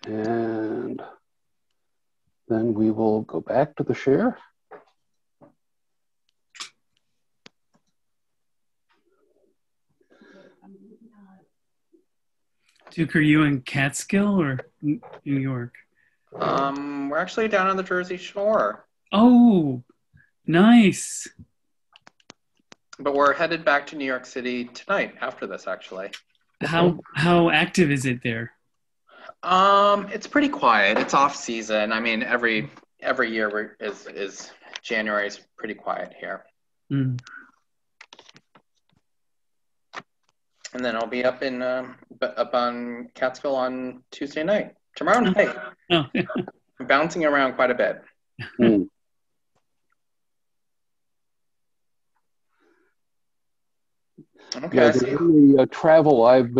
And then we will go back to the share. Duke, are you in Catskill or New York? We're actually down on the Jersey Shore. Oh, nice. But we're headed back to New York City tonight after this, actually. How active is it there? It's pretty quiet. It's off season. I mean, every year is January's pretty quiet here. Mm. And then I'll be up on Catskill on Tuesday night. Tomorrow night. Oh. I'm bouncing around quite a bit. Mm. Okay. Yeah, the only travel I've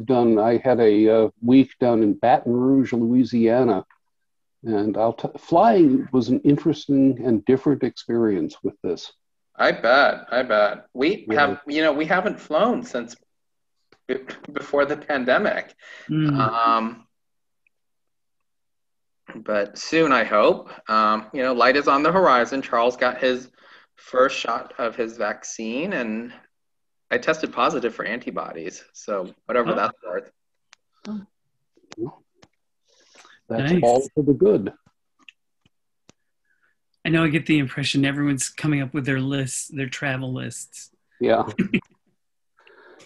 done, I had a week down in Baton Rouge, Louisiana, and flying was an interesting and different experience with this. I bet. We haven't flown since before the pandemic. Mm. But soon, I hope. Light is on the horizon. Charles got his first shot of his vaccine, and I tested positive for antibodies. So whatever that's worth. That's Nice. all for the good. I know I get the impression everyone's coming up with their lists, their travel lists. Yeah.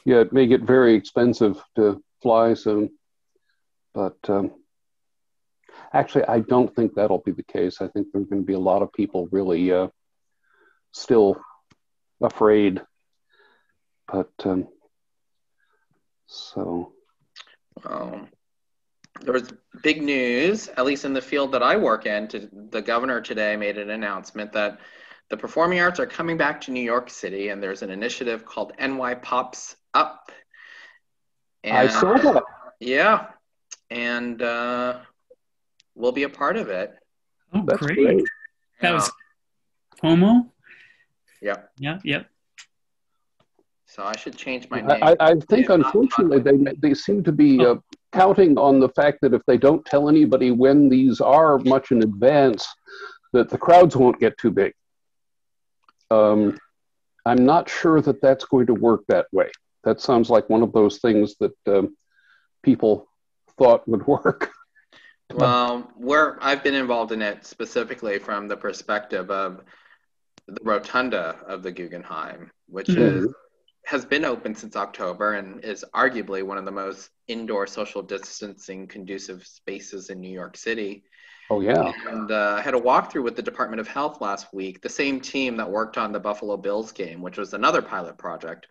Yeah, it may get very expensive to fly soon. But actually, I don't think that'll be the case. I think there are going to be a lot of people really still afraid. But there was big news, at least in the field that I work in. The governor today made an announcement that the performing arts are coming back to New York City, and there's an initiative called NY Pops Up. And, I saw that. Yeah, and we'll be a part of it. Oh, That's great. great. That was Cuomo? Yep. Yeah, yep. So I should change my name. I think, unfortunately, they seem to be counting on the fact that if they don't tell anybody when these are much in advance, that the crowds won't get too big. I'm not sure that that's going to work that way. That sounds like one of those things that people thought would work. Well, I've been involved in it specifically from the perspective of the rotunda of the Guggenheim, which has been open since October and is arguably one of the most indoor social distancing conducive spaces in New York City. Oh, yeah. And I had a walkthrough with the Department of Health last week, the same team that worked on the Buffalo Bills game, which was another pilot project.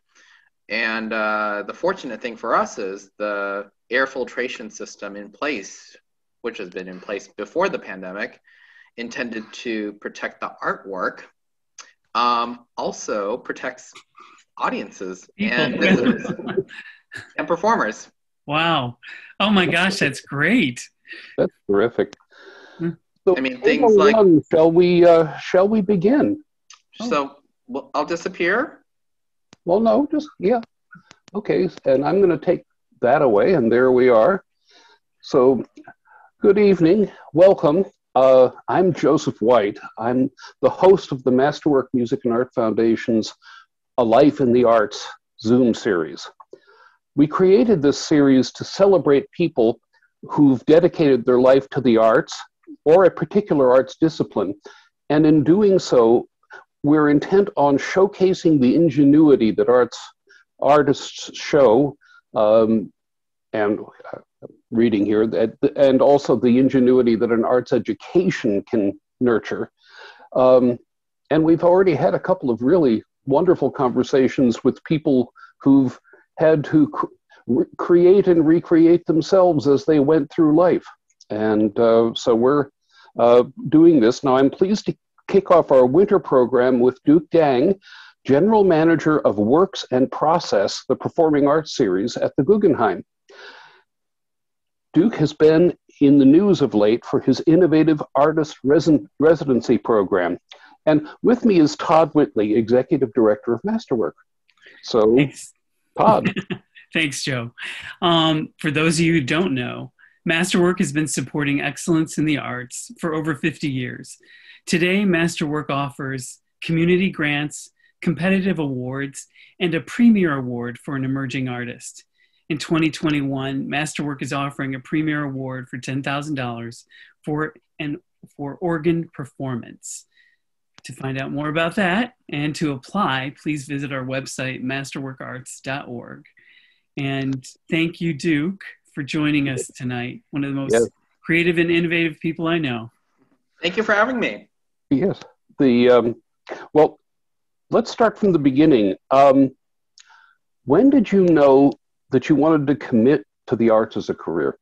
And the fortunate thing for us is the air filtration system in place, which has been in place before the pandemic, intended to protect the artwork, also protects audiences and visitors and performers. Wow. Oh my gosh, that's great. That's terrific. So, I mean, things like, shall we begin? So I'll disappear. Well, no, okay. And I'm going to take that away, and there we are. So, good evening. Welcome. I'm Joseph White. I'm the host of the Masterwork Music and Art Foundation's A Life in the Arts Zoom series. we created this series to celebrate people who've dedicated their life to the arts or a particular arts discipline. And in doing so, we're intent on showcasing the ingenuity that artists show, and reading here, and also the ingenuity that an arts education can nurture. And we've already had a couple of really wonderful conversations with people who've had to create and recreate themselves as they went through life. And so we're doing this. Now, I'm pleased to kick off our winter program with Duke Dang, General Manager of Works and Process, the Performing Arts Series at the Guggenheim. Duke has been in the news of late for his innovative artist residency program. And with me is Todd Whitley, Executive Director of Masterwork. So, thanks. Todd. Thanks, Joe. For those of you who don't know, Masterwork has been supporting excellence in the arts for over 50 years. Today, Masterwork offers community grants, competitive awards, and a premier award for an emerging artist. In 2021, Masterwork is offering a premier award for $10,000 for organ performance. To find out more about that and to apply, please visit our website, masterworkarts.org. And thank you, Duke, for joining us tonight. One of the most creative and innovative people I know. Thank you for having me. Yes. Well, let's start from the beginning. When did you know that you wanted to commit to the arts as a career?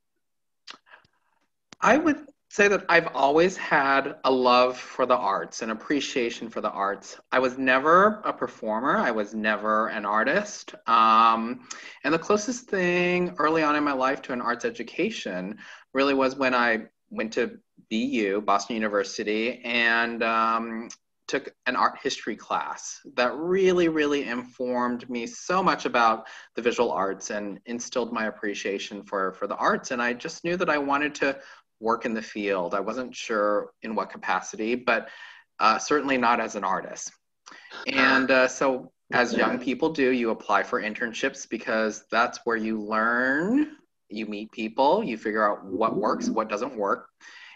I would say that I've always had a love for the arts, an appreciation for the arts. I was never a performer. I was never an artist. And the closest thing early on in my life to an arts education really was when I went to BU, Boston University, and took an art history class that really, really informed me so much about the visual arts and instilled my appreciation for the arts. And I just knew that I wanted to work in the field. I wasn't sure in what capacity, but certainly not as an artist. And so as young people do, you apply for internships because that's where you learn, you meet people, you figure out what works, what doesn't work.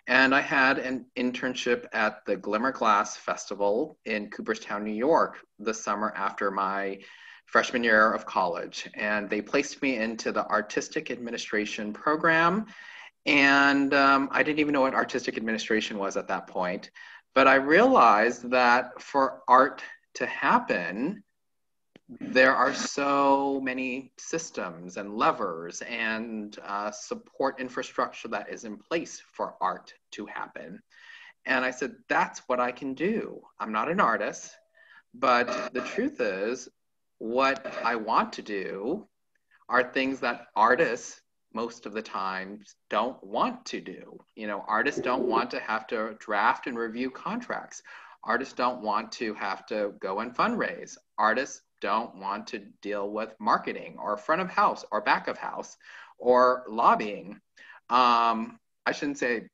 And I had an internship at the Glimmer Glass Festival in Cooperstown, New York, the summer after my freshman year of college. And they placed me into the artistic administration program. And I didn't even know what artistic administration was at that point. But I realized that for art to happen, there are so many systems and levers and support infrastructure that is in place for art to happen. And I said, that's what I can do. I'm not an artist, but the truth is, what I want to do are things that artists most of the time don't want to do. You know, artists don't want to have to draft and review contracts. Artists don't want to have to go and fundraise. Artists don't want to deal with marketing or front of house or back of house or lobbying. I shouldn't say,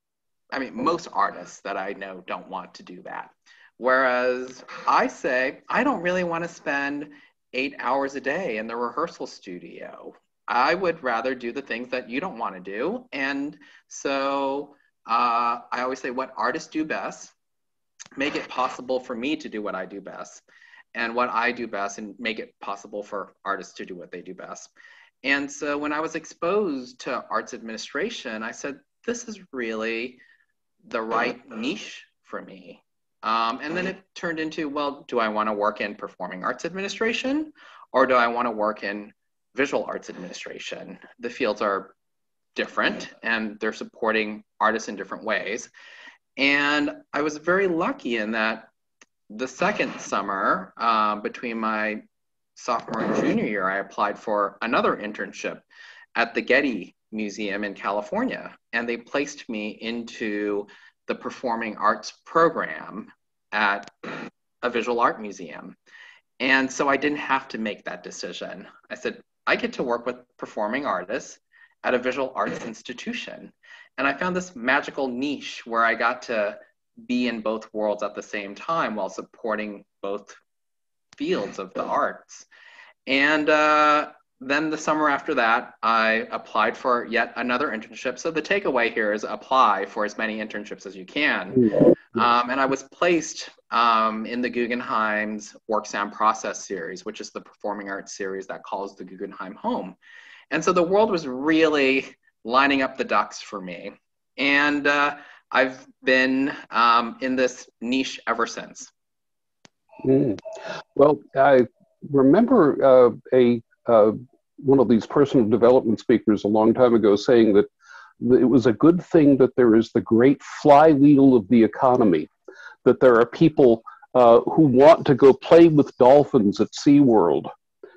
I mean, most artists that I know don't want to do that. Whereas I say, I don't really want to spend 8 hours a day in the rehearsal studio. I would rather do the things that you don't want to do. And so I always say what artists do best, make it possible for me to do what I do best, and what I do best, and make it possible for artists to do what they do best. And so when I was exposed to arts administration, I said, this is really the right niche for me. And then it turned into, well, do I want to work in performing arts administration, or do I want to work in visual arts administration? The fields are different and they're supporting artists in different ways. And I was very lucky in that the second summer, between my sophomore and junior year, I applied for another internship at the Getty Museum in California. And they placed me into the performing arts program at a visual art museum. And so I didn't have to make that decision. I said, I get to work with performing artists at a visual arts institution. And I found this magical niche where I got to be in both worlds at the same time while supporting both fields of the arts. And then the summer after that, I applied for yet another internship. So the takeaway here is apply for as many internships as you can. And I was placed in the Guggenheim's Work Sound Process series, which is the performing arts series that calls the Guggenheim home. And so the world was really lining up the ducks for me. And I've been in this niche ever since. Well, I remember one of these personal development speakers a long time ago saying that it was a good thing that there is the great flywheel of the economy, that there are people who want to go play with dolphins at SeaWorld,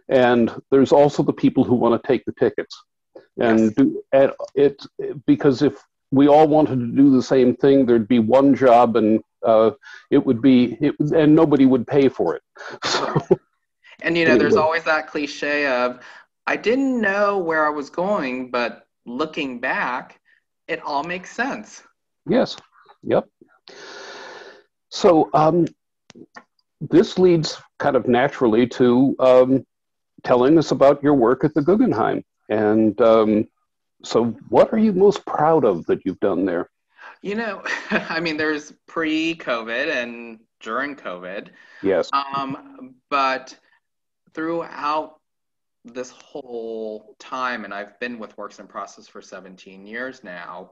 and there's also the people who want to take the tickets. And because if we all wanted to do the same thing, there'd be one job, and and nobody would pay for it. So, and you know, there's always that cliche of, I didn't know where I was going, but looking back, it all makes sense. Yes. Yep. So this leads kind of naturally to telling us about your work at the Guggenheim. And so what are you most proud of that you've done there? You know, I mean, there's pre-COVID and during COVID. Yes. But throughout this whole time, and I've been with Works in Process for 17 years now,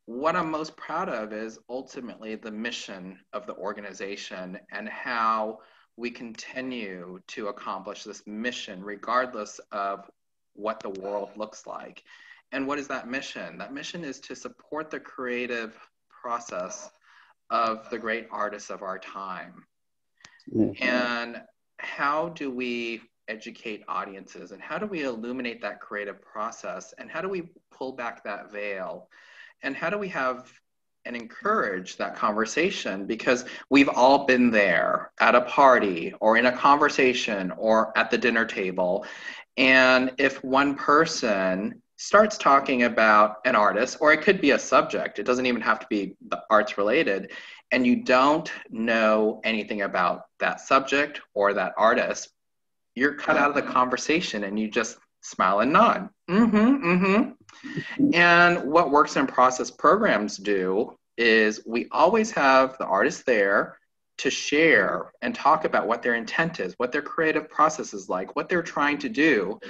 what I'm most proud of is ultimately the mission of the organization and how we continue to accomplish this mission regardless of what the world looks like. And what is that mission? That mission is to support the creative process of the great artists of our time. And how do we educate audiences, and how do we illuminate that creative process, and how do we pull back that veil, and how do we have and encourage that conversation? Because we've all been there at a party or in a conversation or at the dinner table, and if one person starts talking about an artist, or it could be a subject, it doesn't even have to be the arts related, and you don't know anything about that subject or that artist, you're cut out of the conversation and you just smile and nod. And what Works in Process programs do is we always have the artist there to share and talk about what their intent is, what their creative process is like, what they're trying to do.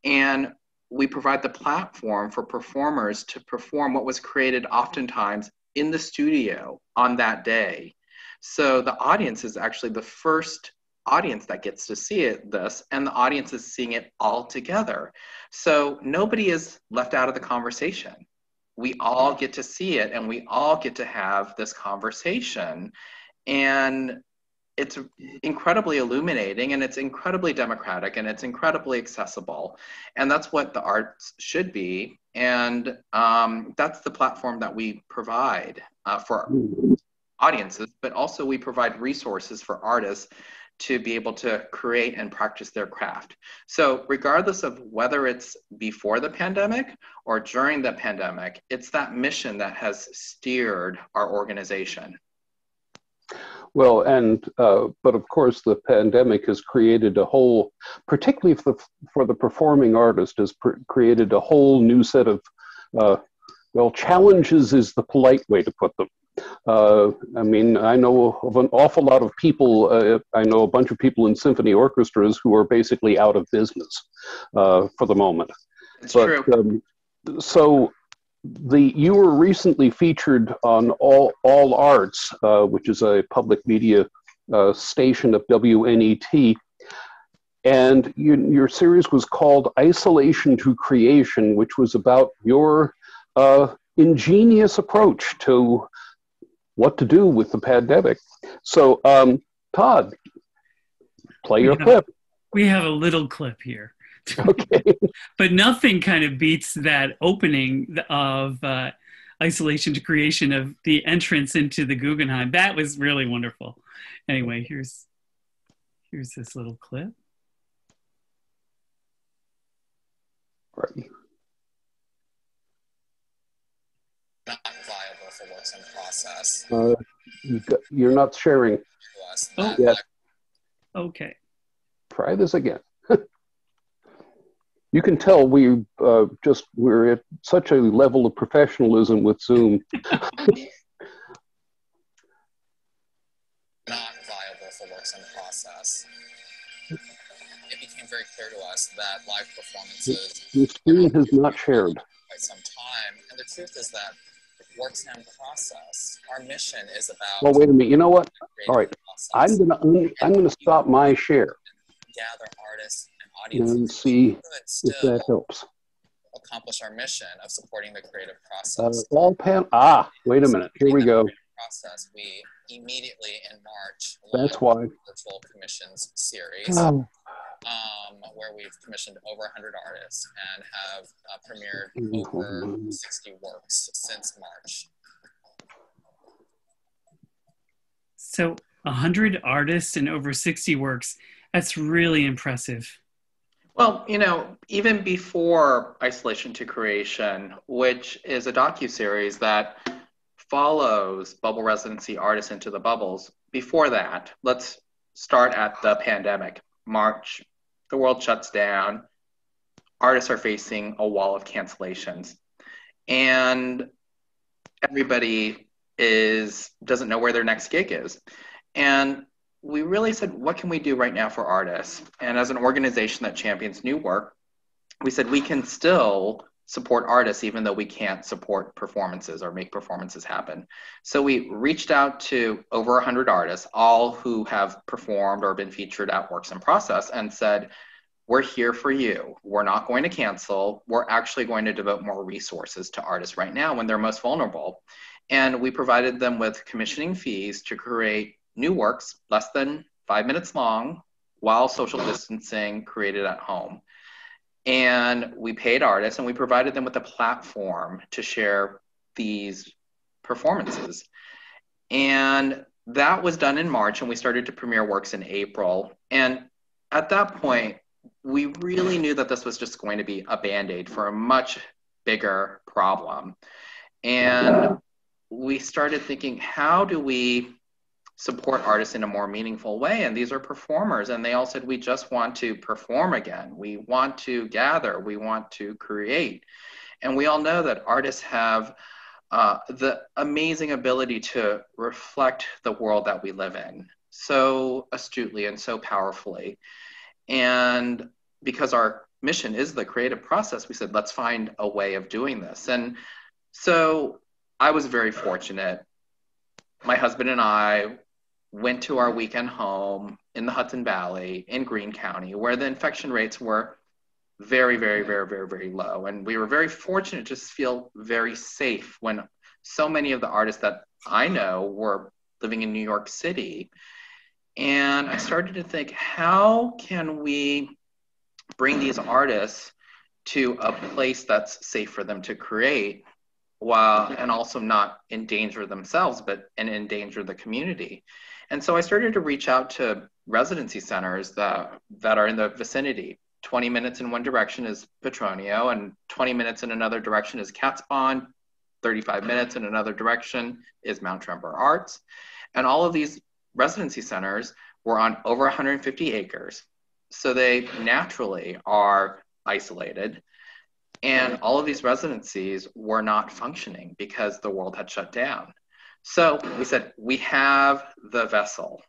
And we provide the platform for performers to perform what was created oftentimes in the studio on that day. So the audience is actually the first audience that gets to see this, and the audience is seeing it all together. So nobody is left out of the conversation. We all get to see it, and we all get to have this conversation. And it's incredibly illuminating, and it's incredibly democratic, and it's incredibly accessible. And that's what the arts should be. And that's the platform that we provide for audiences, but also we provide resources for artists to be able to create and practice their craft. So regardless of whether it's before the pandemic or during the pandemic, it's that mission that has steered our organization. Well, but of course the pandemic has created a whole, particularly for the performing artist, has created a whole new set of, challenges is the polite way to put them. I mean, I know of an awful lot of people, I know a bunch of people in symphony orchestras who are basically out of business for the moment. It's true. So you were recently featured on All Arts, which is a public media station of WNET, and your series was called Isolation to Creation, which was about your ingenious approach to what to do with the pandemic. So, Todd, play your clip. We have a little clip here. Okay. But nothing kind of beats that opening of Isolation to Creation, of the entrance into the Guggenheim. That was really wonderful. Anyway, here's this little clip. Right. Not viable for Works in Process. You're not sharing. Oh, yes. Okay. Try this again. You can tell we're at such a level of professionalism with Zoom. Not viable for works in process. It became very clear to us that live performances The screen has not shared. quite some time, and the truth is that works in process. Our mission is about. Well, wait a minute. You know what? All right, I'm gonna stop my share. Gather artists and audiences and see if that helps. Accomplish our mission of supporting the creative process. Wait a minute. Here we go. Process. We immediately in March. That's why. Virtual commissions series. Where we've commissioned over 100 artists and have premiered over 60 works since March. So 100 artists and over 60 works, that's really impressive. Well, you know, even before Isolation to Creation, which is a docuseries that follows bubble residency artists into the bubbles, before that, let's start at the pandemic. March, the world shuts down, artists are facing a wall of cancellations, and everybody doesn't know where their next gig is. And we really said, what can we do right now for artists? And as an organization that champions new work, we said we can still support artists even though we can't support performances or make performances happen. So we reached out to over 100 artists, all who have performed or been featured at Works in Process, and said, we're here for you. We're not going to cancel. We're actually going to devote more resources to artists right now when they're most vulnerable. And we provided them with commissioning fees to create new works, less than 5 minutes long, while social distancing, created at home. And we paid artists and we provided them with a platform to share these performances. And that was done in March, and we started to premiere works in April. And at that point, we really knew that this was just going to be a Band-Aid for a much bigger problem. And we started thinking, how do we support artists in a more meaningful way? And these are performers, and they all said, we just want to perform again. We want to gather, we want to create. And we all know that artists have the amazing ability to reflect the world that we live in so astutely and so powerfully. And because our mission is the creative process, we said, let's find a way of doing this. And so I was very fortunate. My husband and I went to our weekend home in the Hudson Valley in Greene County, where the infection rates were very, very, very, very, very low. And we were very fortunate to just feel very safe when so many of the artists that I know were living in New York City. And I started to think, how can we bring these artists to a place that's safe for them to create, and also not endanger themselves, but endanger the community? And so I started to reach out to residency centers that are in the vicinity. 20 minutes in one direction is Petronio, and 20 minutes in another direction is Cat's Pond. 35 minutes in another direction is Mount Tremper Arts. And all of these residency centers were on over 150 acres. So they naturally are isolated. And all of these residencies were not functioning because the world had shut down. So we said, we have the vessel.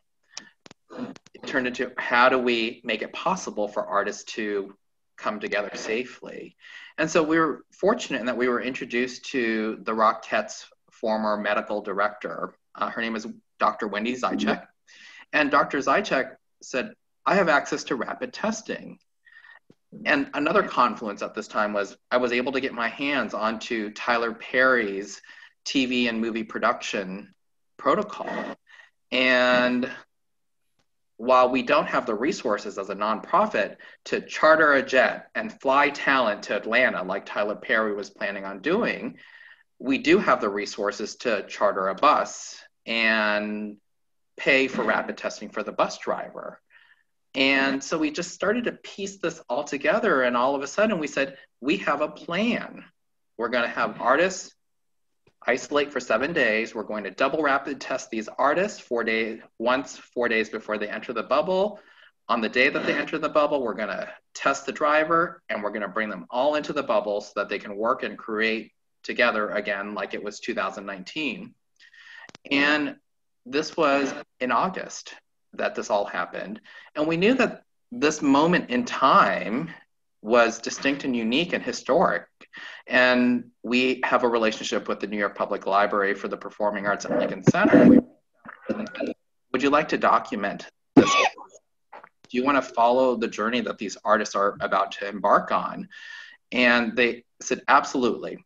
It turned into, how do we make it possible for artists to come together safely? And so we were fortunate in that we were introduced to the Rockettes' former medical director. Her name is Dr. Wendy Zychek. And Dr. Zychek said, I have access to rapid testing. And another confluence at this time was I was able to get my hands onto Tyler Perry's TV and movie production protocol. And while we don't have the resources as a nonprofit to charter a jet and fly talent to Atlanta like Tyler Perry was planning on doing, we do have the resources to charter a bus and pay for rapid testing for the bus driver. And so we just started to piece this all together, and all of a sudden we said, we have a plan. We're going to have artists isolate for 7 days. We're going to double rapid test these artists 4 days before they enter the bubble. on the day that they enter the bubble, we're going to test the driver, and we're going to bring them all into the bubble so that they can work and create together again like it was 2019. And this was in August that this all happened. And we knew that this moment in time was distinct and unique and historic. And we have a relationship with the New York Public Library for the Performing Arts at Lincoln Center. Would you like to document this? Do you want to follow the journey that these artists are about to embark on? And they said, absolutely.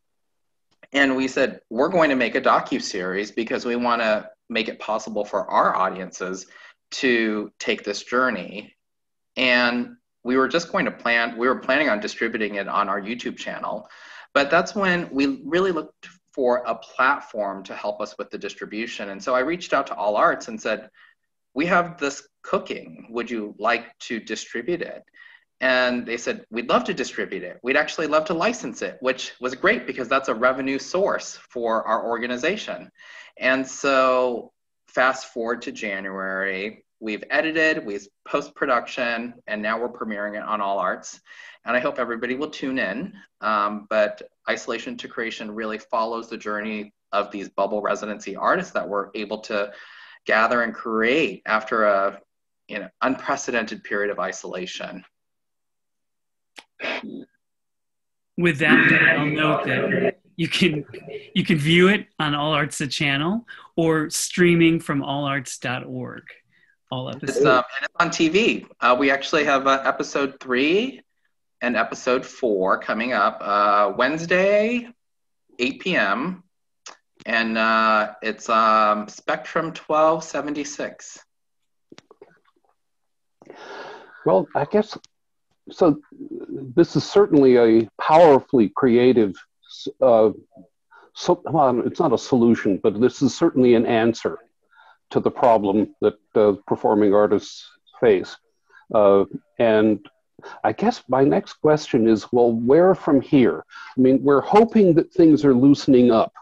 And we said, we're going to make a docuseries because we want to make it possible for our audiences to take this journey. And we were just going to we were planning on distributing it on our YouTube channel, but that's when we really looked for a platform to help us with the distribution. And so I reached out to All Arts and said, we have this cooking, would you like to distribute it? And they said, we'd love to distribute it. We'd actually love to license it, which was great because that's a revenue source for our organization. And so fast forward to January, we've edited, we've post-production, and now we're premiering it on All Arts. And I hope everybody will tune in. But Isolation to Creation really follows the journey of these bubble residency artists that were able to gather and create after a unprecedented period of isolation. With that, I'll note that you can view it on All Arts the channel or streaming from allarts.org. All episodes. And it's on TV. We actually have episode 3 and episode 4 coming up Wednesday, 8 p.m. And it's Spectrum 1276. Well, I guess, so this is certainly a powerfully creative, it's not a solution, but this is certainly an answer to the problem that performing artists face. And I guess my next question is, well, where from here? I mean, we're hoping that things are loosening up.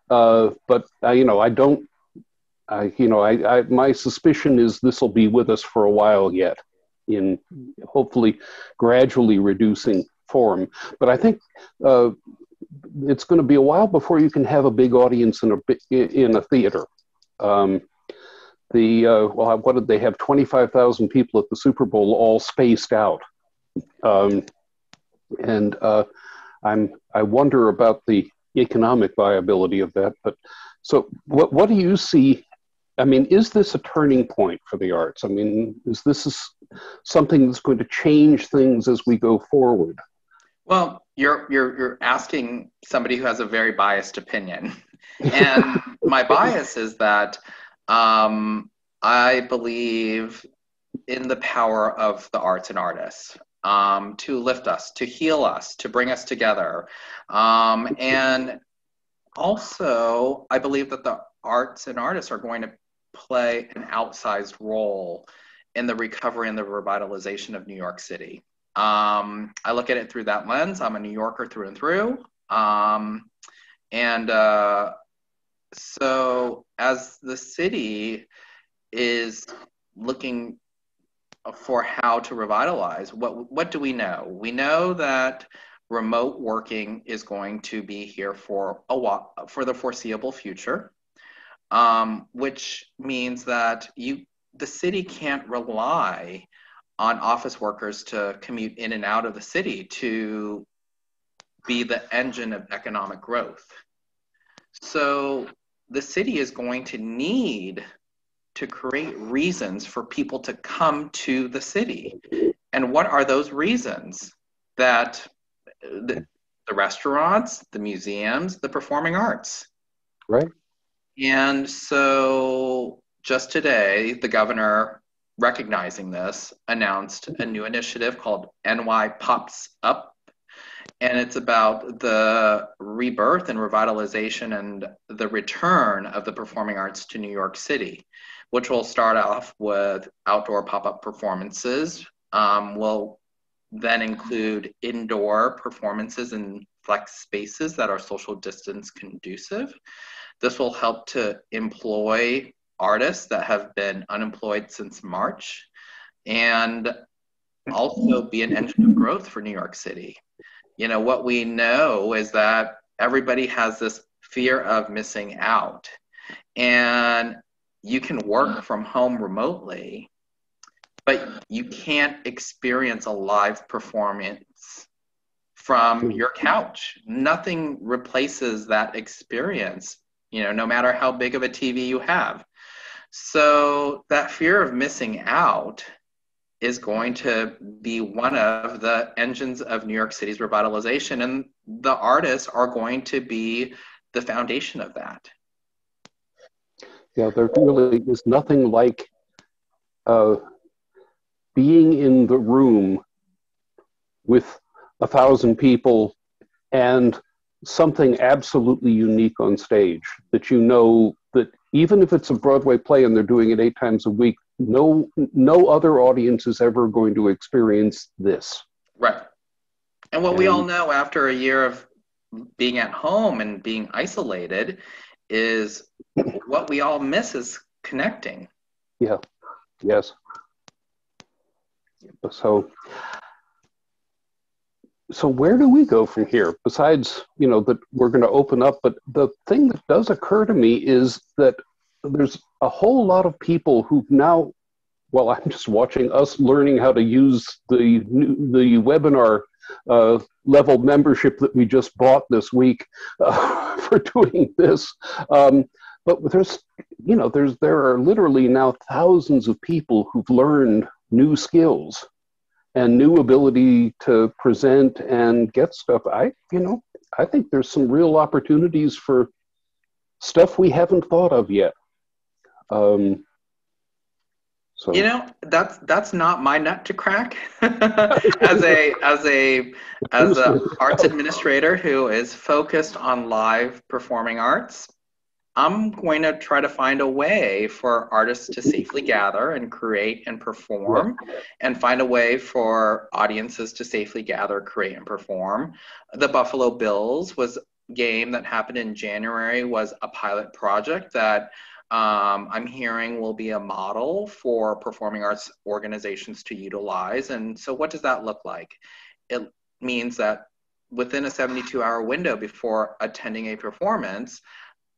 But my suspicion is this will be with us for a while yet, in hopefully gradually reducing form. But I think it's going to be a while before you can have a big audience in a theater. What did they have? 25,000 people at the Super Bowl, all spaced out. I wonder about the economic viability of that. But so what do you see? I mean, is this a turning point for the arts? I mean, is this something that's going to change things as we go forward? Well, you're asking somebody who has a very biased opinion. And my bias is that I believe in the power of the arts and artists to lift us, to heal us, to bring us together. And also, I believe that the arts and artists are going to play an outsized role in the recovery and the revitalization of New York City. I look at it through that lens. I'm a New Yorker through and through. So as the city is looking for how to revitalize, what do we know? We know that remote working is going to be here for a while, for the foreseeable future, which means that the city can't rely on office workers to commute in and out of the city to be the engine of economic growth. So the city is going to need to create reasons for people to come to the city. And what are those reasons? That the restaurants, the museums, the performing arts. Right. And so just today, the governor, recognizing this, announced a new initiative called NY Pops Up. And it's about the rebirth and revitalization and the return of the performing arts to New York City, which will start off with outdoor pop-up performances. Will then include indoor performances in flex spaces that are social distance conducive. This will help to employ artists that have been unemployed since March. and also be an engine of growth for New York City. You know, what we know is that everybody has this fear of missing out, and you can work from home remotely, but you can't experience a live performance from your couch. Nothing replaces that experience, you know, no matter how big of a TV you have. So that fear of missing out is going to be one of the engines of New York City's revitalization, and the artists are going to be the foundation of that. Yeah, there really is nothing like being in the room with 1,000 people and something absolutely unique on stage that you know that even if it's a Broadway play and they're doing it 8 times a week, no other audience is ever going to experience this. Right. And what we all know after a year of being at home and being isolated is what we all miss is connecting. Yeah. Yes. So where do we go from here? Besides, you know, that we're going to open up, but the thing that does occur to me is that there's a whole lot of people who've now, well, I'm just watching us learning how to use the webinar level membership that we just bought this week for doing this. But there's, you know, there are literally now thousands of people who've learned new skills and new ability to present and get stuff. I think there's some real opportunities for stuff we haven't thought of yet. So, you know, that's not my nut to crack. as a arts administrator who is focused on live performing arts, I'm going to try to find a way for artists to safely gather and create and perform, and find a way for audiences to safely gather, create, and perform. The Buffalo Bills game that happened in January was a pilot project that I'm hearing will be a model for performing arts organizations to utilize. And so what does that look like? It means that within a 72-hour window before attending a performance,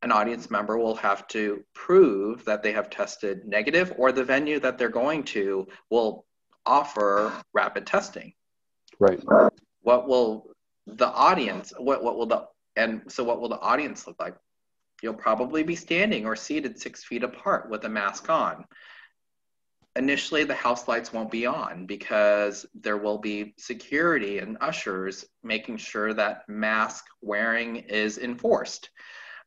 an audience member will have to prove that they have tested negative, or the venue that they're going to will offer rapid testing. Right. What will the audience look like? You'll probably be standing or seated 6 feet apart with a mask on. Initially, the house lights won't be on because there will be security and ushers making sure that mask wearing is enforced.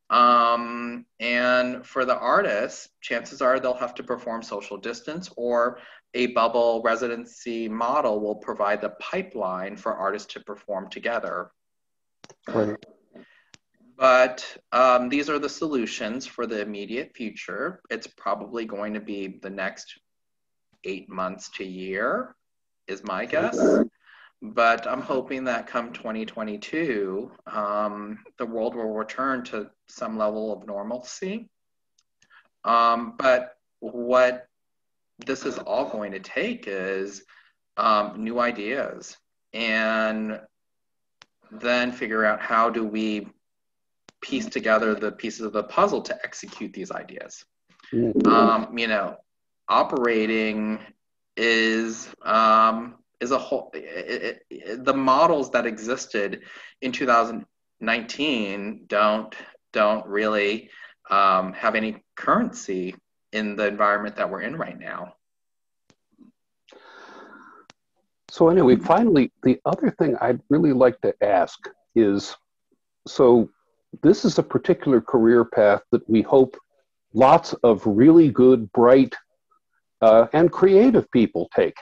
And for the artists, chances are they'll have to perform social distance, or a bubble residency model will provide the pipeline for artists to perform together. Right. But these are the solutions for the immediate future. It's probably going to be the next 8 months to year, is my guess. But I'm hoping that come 2022, the world will return to some level of normalcy. But what this is all going to take is new ideas, and then figure out how do we piece together the pieces of the puzzle to execute these ideas. You know, operating is a whole, the models that existed in 2019 don't really have any currency in the environment that we're in right now. So anyway, finally, the other thing I'd really like to ask is, so this is a particular career path that we hope lots of really good, bright, and creative people take.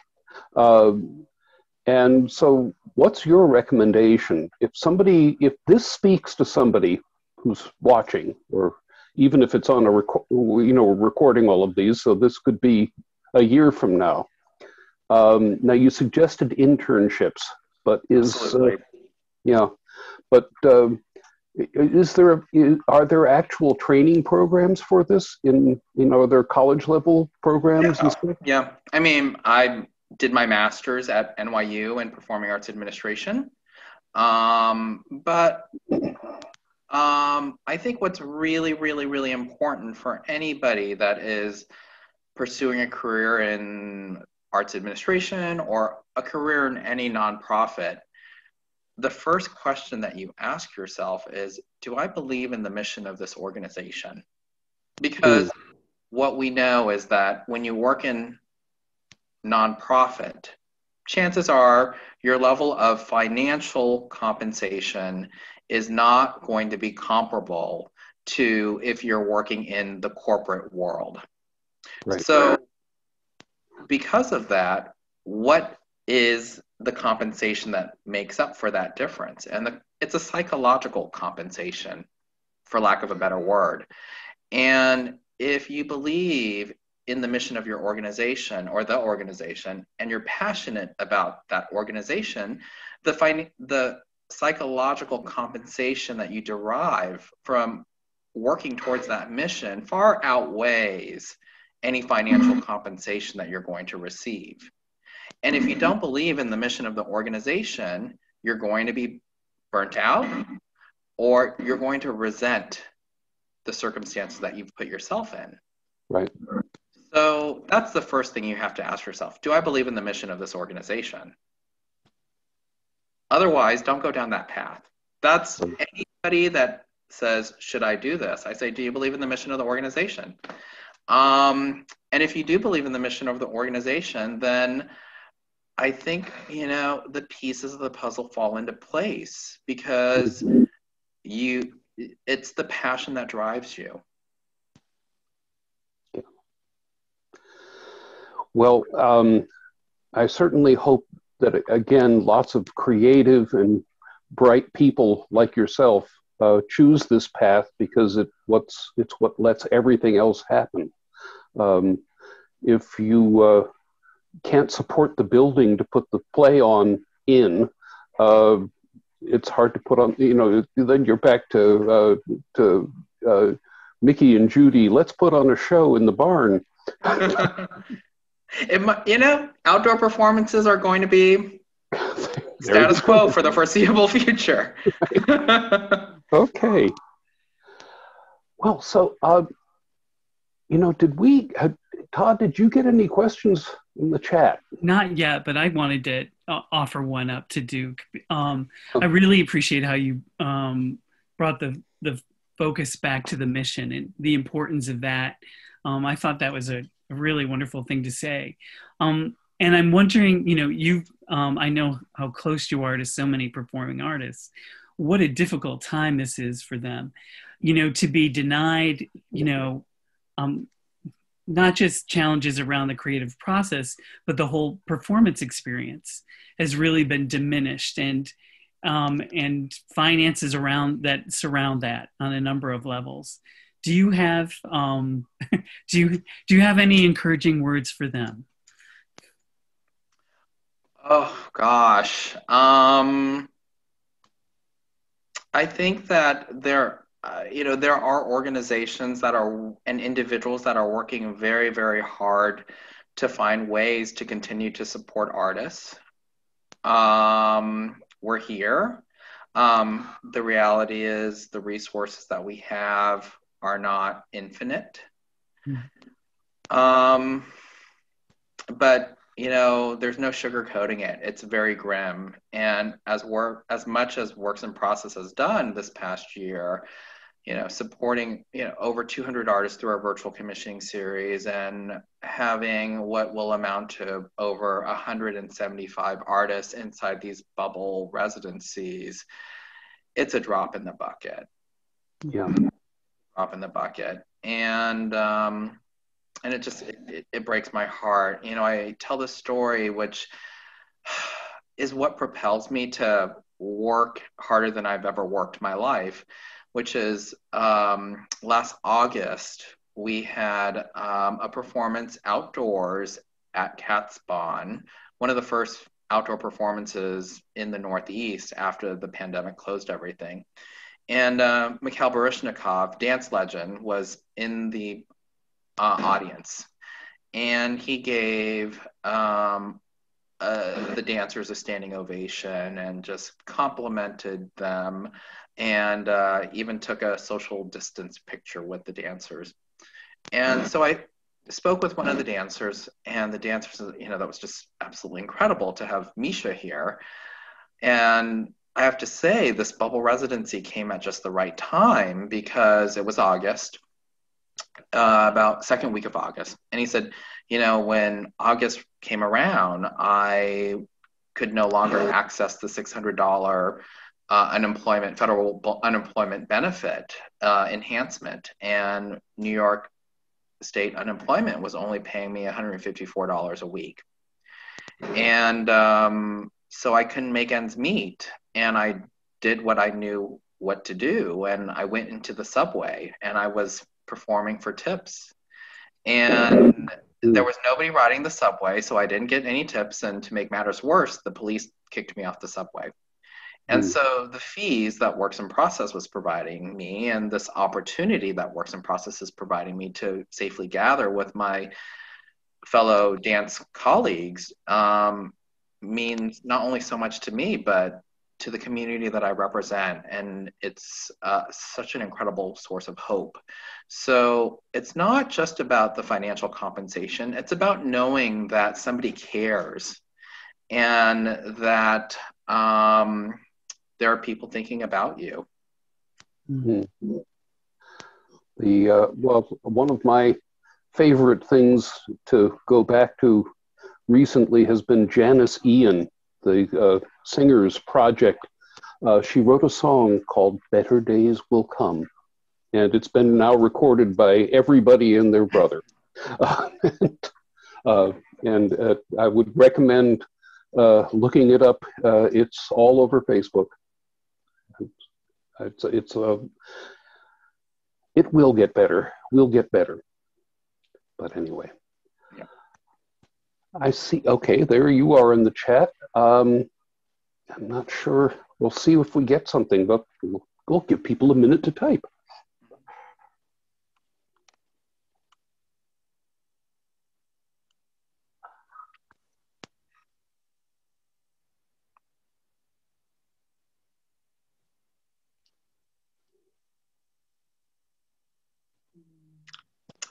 And so what's your recommendation? If this speaks to somebody who's watching, or even if it's on a recording all of these, so this could be a year from now. Now you suggested internships, but Are there actual training programs for this in, are there college level programs and stuff? Yeah. I mean, I did my master's at NYU in performing arts administration. But I think what's really, really, really important for anybody that is pursuing a career in arts administration or a career in any nonprofit, the first question that you ask yourself is, do I believe in the mission of this organization? Because what we know is that when you work in nonprofit, chances are your level of financial compensation is not going to be comparable to if you're working in the corporate world. Right. So because of that, what is the compensation that makes up for that difference? And it's a psychological compensation, for lack of a better word. And if you believe in the mission of your organization or the organization, and you're passionate about that organization, the psychological compensation that you derive from working towards that mission far outweighs any financial compensation that you're going to receive. And if you don't believe in the mission of the organization, you're going to be burnt out, or you're going to resent the circumstances that you've put yourself in. Right. So that's the first thing you have to ask yourself. Do I believe in the mission of this organization? Otherwise, don't go down that path. That's anybody that says, should I do this? I say, do you believe in the mission of the organization? And if you do believe in the mission of the organization, then I think, the pieces of the puzzle fall into place, because it's the passion that drives you. Yeah. Well, I certainly hope that, again, lots of creative and bright people like yourself choose this path, because it's what lets everything else happen. If you can't support the building to put the play on in, it's hard to put on, then you're back to Mickey and Judy, let's put on a show in the barn. Outdoor performances are going to be status quo for the foreseeable future. Okay. Well, so, Todd, did you get any questions in the chat? Not yet, but I wanted to offer one up to Duke. I really appreciate how you brought the focus back to the mission and the importance of that. I thought that was a really wonderful thing to say. And I'm wondering, I know how close you are to so many performing artists. What a difficult time this is for them, to be denied, not just challenges around the creative process, but the whole performance experience has really been diminished, and finances around that surround that on a number of levels. Do you have do you have any encouraging words for them? Oh gosh, I think that there are organizations and individuals that are working very, very hard to find ways to continue to support artists. We're here. The reality is the resources that we have are not infinite. But there's no sugarcoating it. It's very grim. And as much as Works in Process has done this past year, supporting over 200 artists through our virtual commissioning series, and having what will amount to over 175 artists inside these bubble residencies, it's a drop in the bucket. Yeah. Drop in the bucket. And it breaks my heart. I tell this story, which is what propels me to work harder than I've ever worked my life, which is last August, we had a performance outdoors at Catspawn, one of the first outdoor performances in the Northeast after the pandemic closed everything. And Mikhail Baryshnikov, dance legend, was in the audience. And he gave the dancers a standing ovation and just complimented them, and even took a social distance picture with the dancers. And so I spoke with one of the dancers, and the dancers, that was just absolutely incredible to have Misha here. And I have to say, this bubble residency came at just the right time, because it was August, about second week of August. And he said, when August came around, I could no longer access the $600 federal unemployment benefit enhancement. And New York State unemployment was only paying me $154 a week. And so I couldn't make ends meet. And I did what I knew what to do. And I went into the subway, and I was performing for tips. And there was nobody riding the subway, so I didn't get any tips. And to make matters worse, the police kicked me off the subway. And so the fees that Works in Process was providing me, and this opportunity that Works in Process is providing me to safely gather with my fellow dance colleagues, means not only so much to me, but to the community that I represent. And it's such an incredible source of hope. So it's not just about the financial compensation. It's about knowing that somebody cares, and that there are people thinking about you. Mm-hmm. One of my favorite things to go back to recently has been Janice Ian, the singer's project. She wrote a song called Better Days Will Come, and it's been now recorded by everybody and their brother. And I would recommend looking it up. It's all over Facebook. It will get better. We'll get better. But anyway. Yeah. I see. Okay, there you are in the chat. I'm not sure. We'll see if we get something, but we'll give people a minute to type.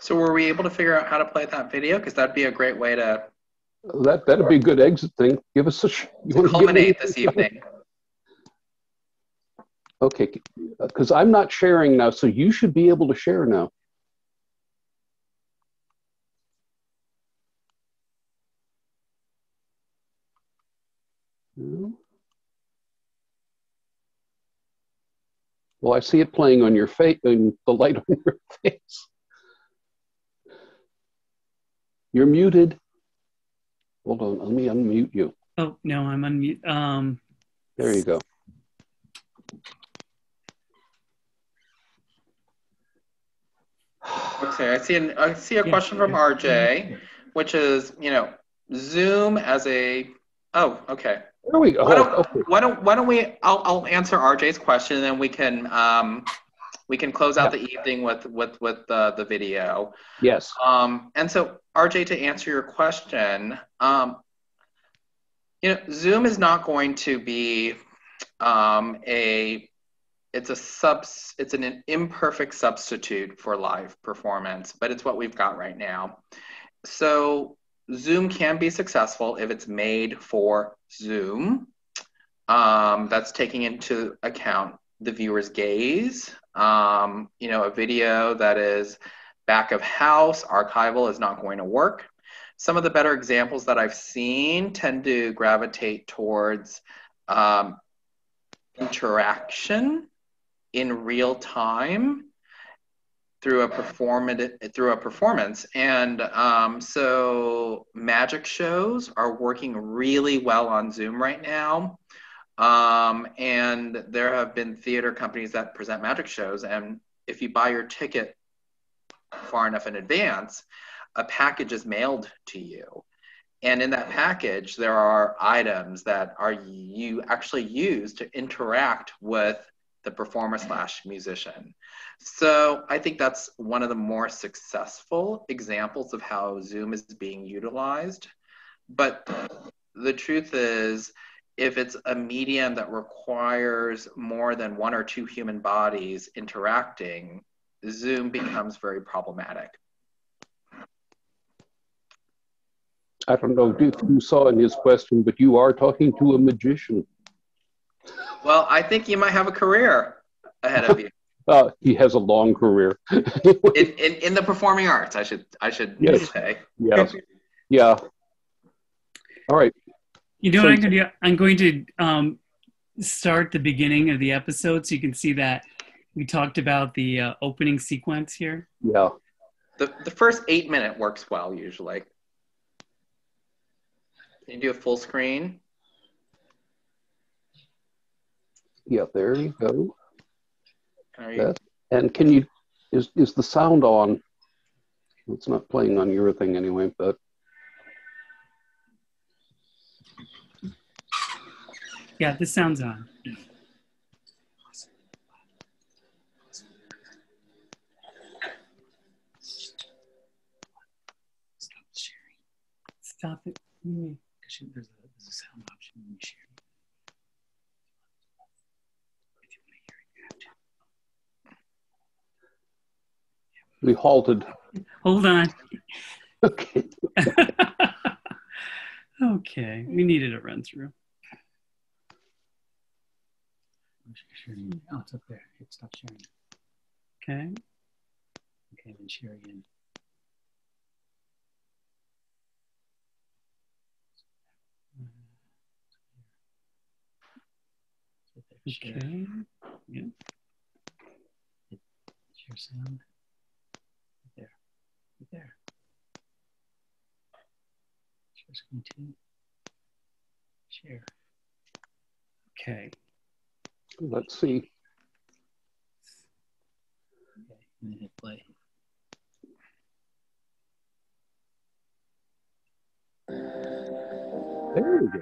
So were we able to figure out how to play that video? Because that'd be a great way to... That'd be a good exit thing. Give us a... to culminate this evening. Okay, because I'm not sharing now, so you should be able to share now. Well, I see it playing on your face, and the light on your face. You're muted. Hold on, let me unmute you. Oh, no, I'm unmute. There you go. Okay, I see a question from RJ, which is, Zoom as a... Oh, okay. There we go. Why don't we? I'll answer RJ's question, and then we can close out the evening with the video. Yes. And so RJ, to answer your question, Zoom is not going to be it's an imperfect substitute for live performance, but it's what we've got right now. So Zoom can be successful if it's made for Zoom. That's taking into account the viewer's gaze. A video that is back of house, archival, is not going to work. Some of the better examples that I've seen tend to gravitate towards interaction in real time through a performance. And so magic shows are working really well on Zoom right now. And there have been theater companies that present magic shows, and if you buy your ticket far enough in advance, a package is mailed to you. And in that package, there are items that you actually use to interact with the performer / musician. So I think that's one of the more successful examples of how Zoom is being utilized. But the truth is, if it's a medium that requires more than 1 or 2 human bodies interacting, Zoom becomes very problematic. I don't know if you saw in his question, but you are talking to a magician. Well, I think you might have a career ahead of you. He has a long career. in the performing arts, I should Yes. say. Yes. Yeah. All right. You know what I'm going to do? I'm going to start the beginning of the episode so you can see that we talked about the opening sequence here. Yeah. The first 8-minute works well usually. Can you do a full screen? Yeah, there you go. You... And can you, is the sound on? It's not playing on your thing anyway, but. Yeah, the sound's on. Stop sharing. Stop it. There's a sound option when you share. We halted. Hold on. Okay. Okay, we needed a run through. Oh, it's up there. Stop sharing. Okay. Okay, then share again. Okay. Yeah. Share sound. There. There. Share screen 2. Share. Okay. Let's see. Okay, and then hit play. There we go.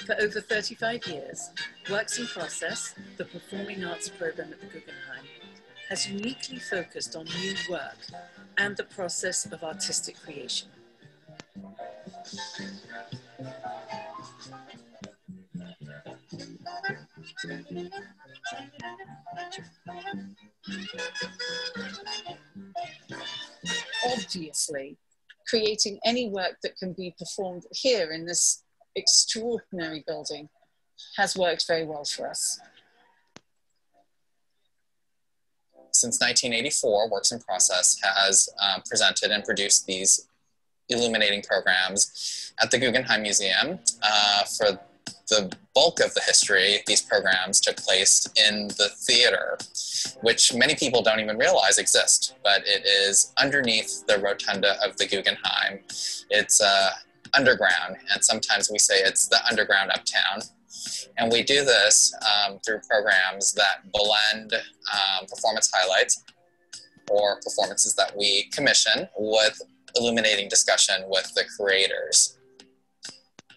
For over 35 years, Works in Process, the performing arts program at the Guggenheim, has uniquely focused on new work and the process of artistic creation. Obviously, creating any work that can be performed here in this extraordinary building has worked very well for us. Since 1984, Works in Process has presented and produced these illuminating programs at the Guggenheim Museum. For the bulk of the history, these programs took place in the theater, which many people don't even realize exist, but it is underneath the rotunda of the Guggenheim. It's underground, and sometimes we say it's the underground uptown. And we do this through programs that blend performance highlights or performances that we commission with illuminating discussion with the creators.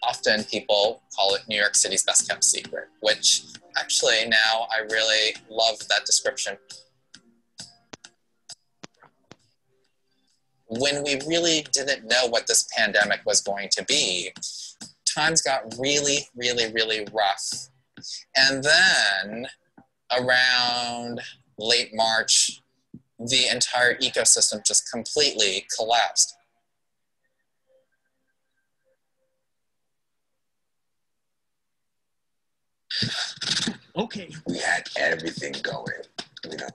Often people call it New York City's best kept secret, which actually now I really love that description. When we really didn't know what this pandemic was going to be, times got really, really, really rough. And then around late March, the entire ecosystem just completely collapsed. Okay. We had everything going, you know.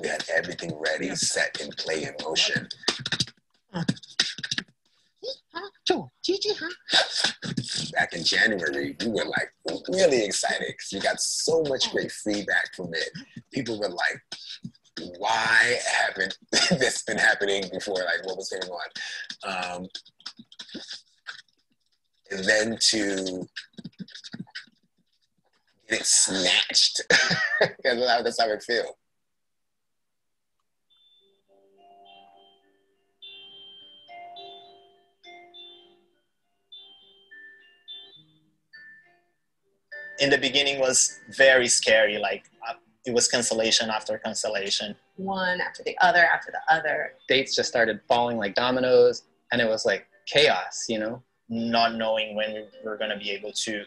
We had everything ready, set in play, in motion. Back in January, we were like really excited because we got so much great feedback from it. People were like, why haven't this been happening before? Like, what was going on? And then to get it snatched, that's how it feels. In the beginning was very scary, like it was cancellation after cancellation. One after the other after the other. Dates just started falling like dominoes, and it was like chaos, you know? Not knowing when we were going to be able to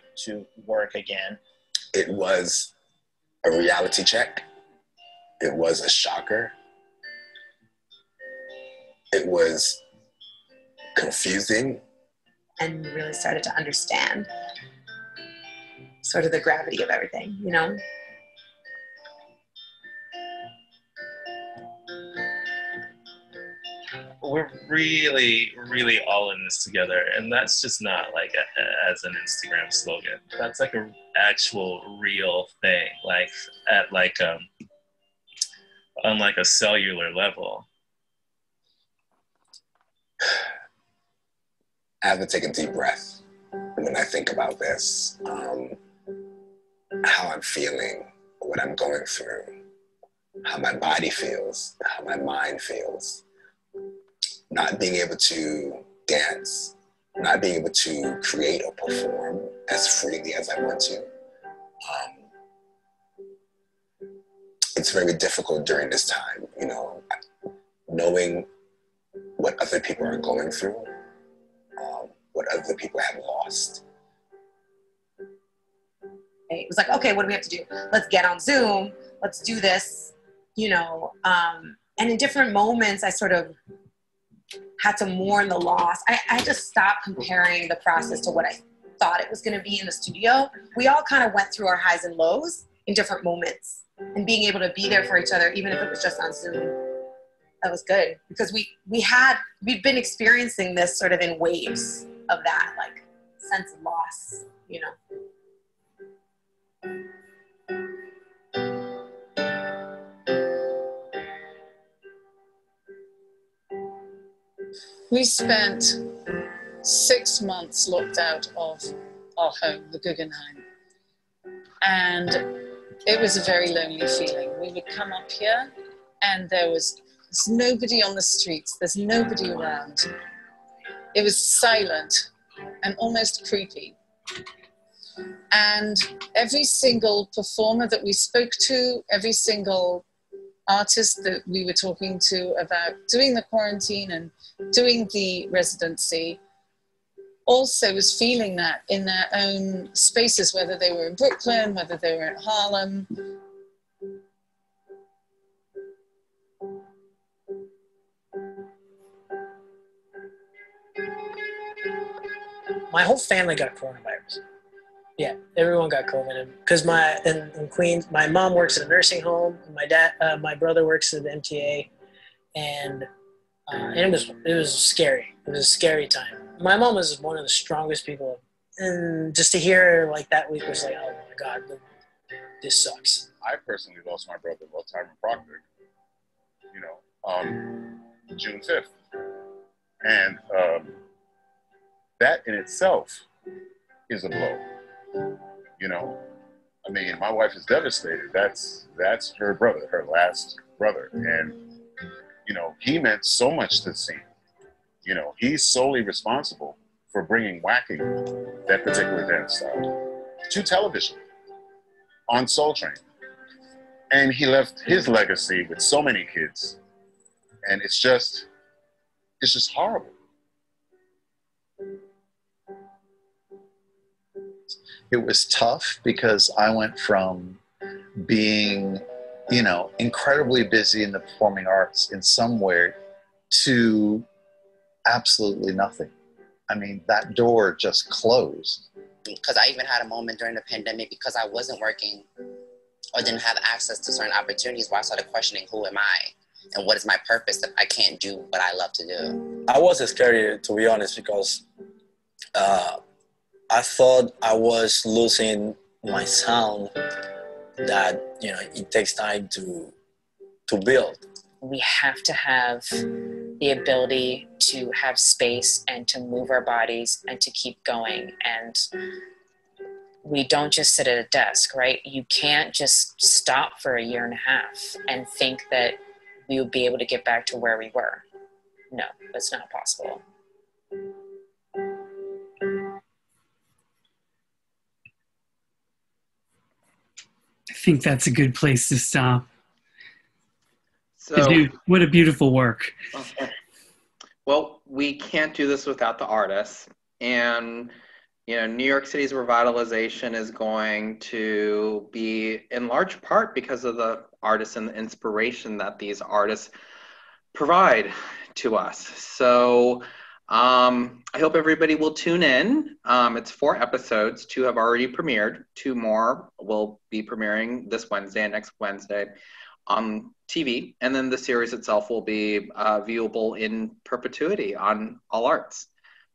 work again. It was a reality check. It was a shocker. It was confusing. And really started to understand sort of the gravity of everything, you know? We're really, really all in this together. And that's just not like as an Instagram slogan. That's like an actual real thing, like at like on like a cellular level. I have to take a deep breath when I think about this. How I'm feeling, what I'm going through, how my body feels, how my mind feels. Not being able to dance, not being able to create or perform as freely as I want to. It's very difficult during this time, you know, knowing what other people are going through, what other people have lost. It was like, okay, what do we have to do? Let's get on Zoom. Let's do this, you know. And in different moments, I sort of had to mourn the loss. I just stopped comparing the process to what I thought it was going to be in the studio. We all kind of went through our highs and lows in different moments, and being able to be there for each other, even if it was just on Zoom, that was good, because we've been experiencing this sort of in waves of that, like, sense of loss, you know. We spent 6 months locked out of our home, the Guggenheim. And it was a very lonely feeling. We would come up here and there's nobody on the streets. There's nobody around. It was silent and almost creepy. And every single performer that we spoke to, every single artist that we were talking to about doing the quarantine and doing the residency also was feeling that in their own spaces, whether they were in Brooklyn, whether they were in Harlem. My whole family got coronavirus. Yeah, everyone got COVID. Because in Queens, my mom works at a nursing home. My brother works at the MTA, and it was scary. It was a scary time. My mom was one of the strongest people, and just to hear like that week was like, oh my God, this sucks. I personally lost my brother, Tyron Proctor, June 5th. And that in itself is a blow. You know, I mean, my wife is devastated. That's her brother, her last brother. And, you know, he meant so much to the scene. You know, he's solely responsible for bringing whacking, that particular dance style, to television on Soul Train. And he left his legacy with so many kids. And it's just horrible. It was tough because I went from being, you know, incredibly busy in the performing arts in some way to absolutely nothing. I mean, that door just closed. Because I even had a moment during the pandemic because I wasn't working or didn't have access to certain opportunities where I started questioning who am I and what is my purpose if I can't do what I love to do. I was scared, to be honest, because I thought I was losing my sound that, you know, it takes time to build. We have to have the ability to have space and to move our bodies and to keep going. And we don't just sit at a desk, right? You can't just stop for a year and a half and think that we will be able to get back to where we were. No, that's not possible. I think that's a good place to stop. So, Dude, what a beautiful work. Okay. Well, we can't do this without the artists. And, you know, New York City's revitalization is going to be in large part because of the artists and the inspiration that these artists provide to us. So I hope everybody will tune in. It's 4 episodes. 2 have already premiered. 2 more will be premiering this Wednesday and next Wednesday on TV. And then the series itself will be viewable in perpetuity on All Arts.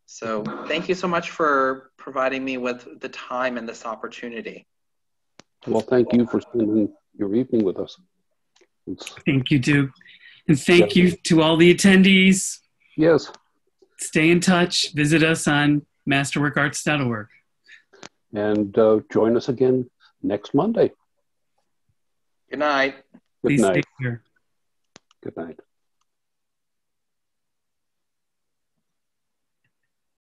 So thank you so much for providing me with the time and this opportunity. Well, thank you for spending your evening with us. Thank you, Duke. And thank you to all the attendees. Yes. Stay in touch. Visit us on masterworkarts.org. And join us again next Monday. Good night. Good Please night. take care. Good night.